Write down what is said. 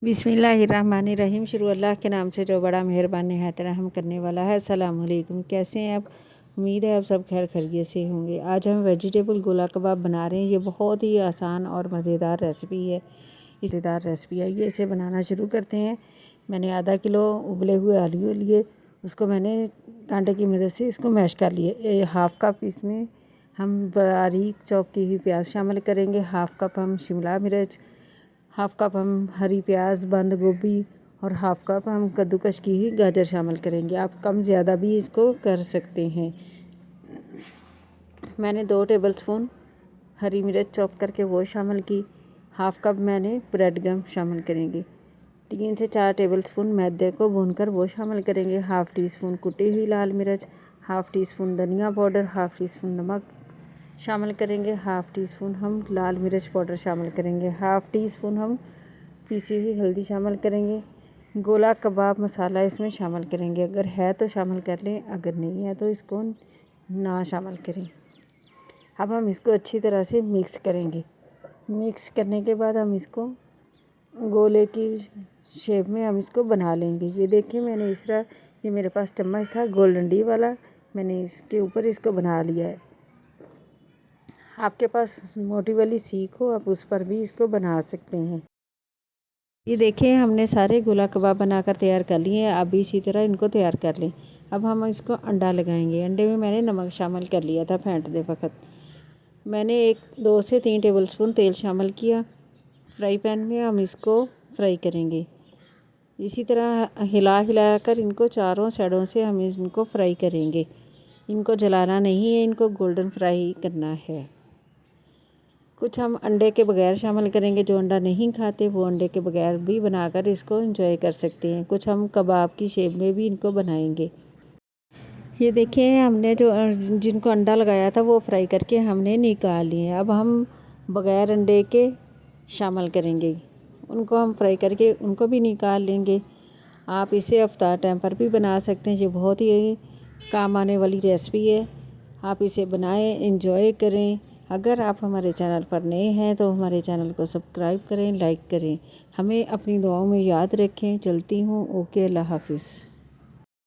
बिस्मिल्लाहिर्रहमानिर्रहीम। शुरू अल्लाह के नाम से जो बड़ा मेहरबान निहायत रहम करने वाला है। अस्सलाम वालेकुम। कैसे हैं आप? उम्मीद है आप सब खैर खैरियत से होंगे। आज हम वेजिटेबल गोला कबाब बना रहे हैं। ये बहुत ही आसान और मज़ेदार रेसिपी है। ये इसे बनाना शुरू करते हैं। मैंने आधा किलो उबले हुए आलू लिए, उसको मैंने कांटे की मदद से इसको मैश कर लिए। हाफ़ कप इसमें हम बारीक चॉप की हुई प्याज शामिल करेंगे। हाफ़ कप हम शिमला मिर्च, हाफ़ कप हम हरी प्याज, बंद गोभी और हाफ़ कप हम कद्दूकश की हुई गाजर शामिल करेंगे। आप कम ज़्यादा भी इसको कर सकते हैं। मैंने 2 टेबलस्पून हरी मिर्च चॉप करके वो शामिल की। हाफ़ कप मैंने ब्रेड गम शामिल करेंगे। 3 से 4 टेबलस्पून मैदे को भूनकर वो शामिल करेंगे। हाफ़ टी स्पून कुटी हुई लाल मिर्च, हाफ़ टी स्पून धनिया पाउडर, हाफ़ टी स्पून नमक शामिल करेंगे। हाफ़ टी स्पून हम लाल मिर्च पाउडर शामिल करेंगे। हाफ़ टी स्पून हम पीसी हुई हल्दी शामिल करेंगे। गोला कबाब मसाला इसमें शामिल करेंगे। अगर है तो शामिल कर लें, अगर नहीं है तो इसको ना शामिल करें। अब हम इसको अच्छी तरह से मिक्स करेंगे। मिक्स करने के बाद हम इसको गोले की शेप में हम इसको बना लेंगे। ये देखिए, मैंने इस तरह, ये मेरे पास चम्मच था गोल्डन डी वाला, मैंने इसके ऊपर इसको बना लिया है। आपके पास मोटी वाली सीख हो, आप उस पर भी इसको बना सकते हैं। ये देखिए, हमने सारे गोला कबाब बनाकर तैयार कर लिए हैं। आप भी इसी तरह इनको तैयार कर लें। अब हम इसको अंडा लगाएंगे। अंडे में मैंने नमक शामिल कर लिया था फेंटते वक्त। मैंने 2 से 3 टेबलस्पून तेल शामिल किया। फ्राई पैन में हम इसको फ्राई करेंगे। इसी तरह हिला कर इनको चारों साइडों से हम इनको फ्राई करेंगे। इनको जलाना नहीं है, इनको गोल्डन फ्राई करना है। कुछ हम अंडे के बगैर शामिल करेंगे। जो अंडा नहीं खाते वो अंडे के बगैर भी बनाकर इसको एंजॉय कर सकते हैं। कुछ हम कबाब की शेप में भी इनको बनाएंगे। ये देखिए, हमने जो जिनको अंडा लगाया था वो फ्राई करके हमने निकाल लिए। अब हम बगैर अंडे के शामिल करेंगे। उनको हम फ्राई करके उनको भी निकाल लेंगे। आप इसे इफ्तार टाइम पर भी बना सकते हैं। ये बहुत ही काम आने वाली रेसिपी है। आप इसे बनाएं, एंजॉय करें। अगर आप हमारे चैनल पर नए हैं तो हमारे चैनल को सब्सक्राइब करें, लाइक करें। हमें अपनी दुआओं में याद रखें। चलती हूँ। ओके, अल्लाह हाफिज़।